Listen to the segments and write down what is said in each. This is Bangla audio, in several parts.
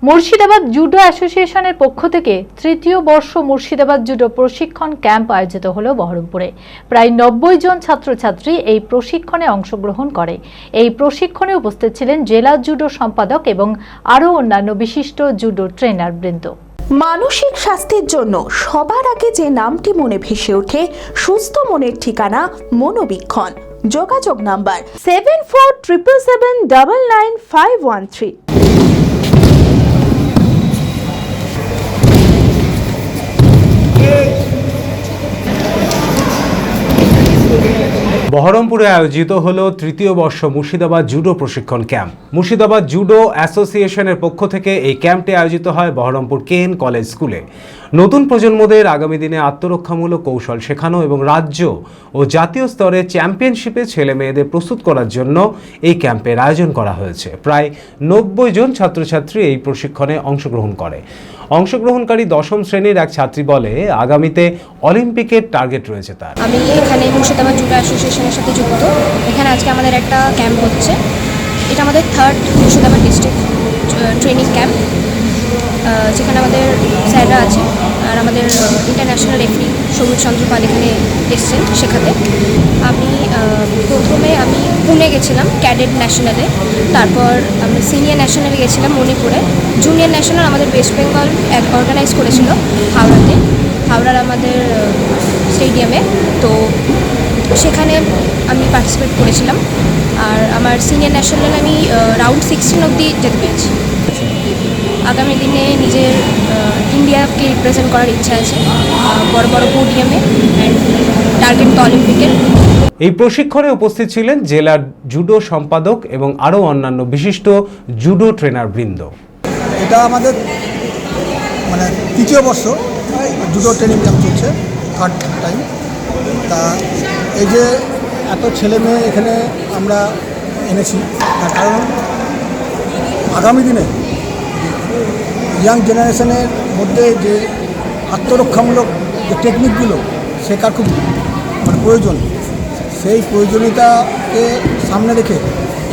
মুর্শিদাবাদ জুডো অ্যাসোসিয়েশনের পক্ষ থেকে তৃতীয় বর্ষ মুর্শিদাবাদ জুডো প্রশিক্ষণ ক্যাম্প আয়োজিত হলো বহরমপুরে। প্রায় 90 জন ছাত্রছাত্রী এই প্রশিক্ষণে অংশগ্রহণ করে। এই প্রশিক্ষণে উপস্থিত ছিলেন জেলা জুডো সম্পাদক এবং আরও অন্যান্য বিশিষ্ট জুডো ট্রেনার বৃন্দ। মানসিক স্বাস্থ্যের জন্য সবার আগে যে নামটি মনে ভেসে ওঠে, সুস্থ মনের ঠিকানা মনোবীক্ষণ। যোগাযোগ নাম্বার 7477799513। বহরমপুরে আয়োজিত হলো তৃতীয় বর্ষ মুর্শিদাবাদ জুডো প্রশিক্ষণ ক্যাম্প। মুর্শিদাবাদ জুডো অ্যাসোসিয়েশনের পক্ষ থেকে এই ক্যাম্পটি আয়োজিত হয় বহরমপুর কেএন কলেজ স্কুলে। নতুন প্রজন্মদের আগামী দিনে আত্মরক্ষামূলক কৌশল শেখানো এবং রাজ্য ও জাতীয় স্তরে চ্যাম্পিয়নশিপে ছেলে মেয়েদের প্রস্তুত করার জন্য এই ক্যাম্পের আয়োজন করা হয়েছে। প্রায় 90 জন ছাত্রছাত্রী এই প্রশিক্ষণে অংশগ্রহণ করে। অংশগ্রহণকারী দশম শ্রেণীর এক ছাত্রী বলে, আগামীতে অলিম্পিকের টার্গেট রয়েছে তার। আমি এখানে মুর্শিদাবাদ জুডো অ্যাসোসিয়েশনের সাথে যুক্ত। এখানে আজকে আমাদের একটা ক্যাম্প হচ্ছে। এটা আমাদের 3rd Murshidabad district training camp, যেখানে আমাদের স্যাররা আছে আর আমাদের ইন্টারন্যাশনাল রেফারি সবুজ চন্দ্র পাল এখানে এসছেন শেখাতে। প্রথমে আমি পুনে গেছিলাম ক্যাডেট ন্যাশনালে, তারপর আমি সিনিয়র ন্যাশনালে গেছিলাম মণিপুরে, জুনিয়র ন্যাশনাল আমাদের ওয়েস্ট বেঙ্গল অর্গানাইজ করেছিল হাওড়ার আমাদের স্টেডিয়ামে। তো সেখানে আমি পার্টিসিপেট করেছিলাম আর আমার সিনিয়র ন্যাশনালে আমি রাউন্ড 16 অবধি যেতে পেরেছি। আগামী দিনে নিজের ইন্ডিয়াকে রিপ্রেজেন্ট করার ইচ্ছা আছে বড় বড় পোডিয়ামে, অ্যান্ড টার্গেট তো অলিম্পিকের। এই প্রশিক্ষণে উপস্থিত ছিলেন জেলার জুডো সম্পাদক এবং আরও অন্যান্য বিশিষ্ট জুডো ট্রেনার বৃন্দ। এটা আমাদের তৃতীয় বর্ষ জুডো ট্রেনিং ক্যাম্প চলছে, 3rd টাইম। তা এই যে এত ছেলে মেয়ে এখানে আমরা এনেছি, তার কারণ আগামী দিনে ইয়াং জেনারেশনের মধ্যে যে আত্মরক্ষামূলক যে টেকনিকগুলো শেখার খুব প্রয়োজন, সেই প্রয়োজনীয়তাকে সামনে রেখে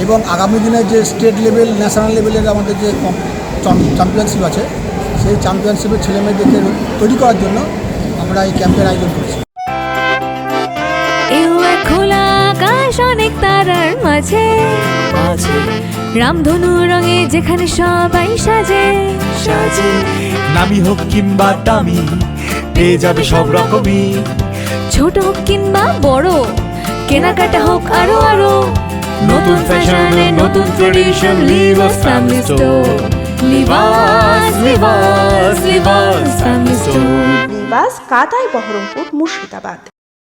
এবং আগামী দিনে যে স্টেট লেভেল ন্যাশনাল লেভেলের আমাদের যে চ্যাম্পিয়নশিপ আছে, সেই চ্যাম্পিয়নশিপের ছেলেমেয়েদেরকে তৈরি করার জন্য আমরা এই ক্যাম্পের আয়োজন করছি। খোলা আকাশ অনেক তারার মাঝে, রামধনু রঙে যেখানে সবাই সাজে সাজে। নামি হোক কিংবা দামি, পেয়ে যাবে সব রকমই। ছোট হোক কিংবা বড়, কেনাকাটা হোক আরো আরো। নতুন ফ্যাশনে নতুন tradition, Libas family store. Libas Libas Libas family store. Libas কাতাই বহরমপুর মুর্শিদাবাদ।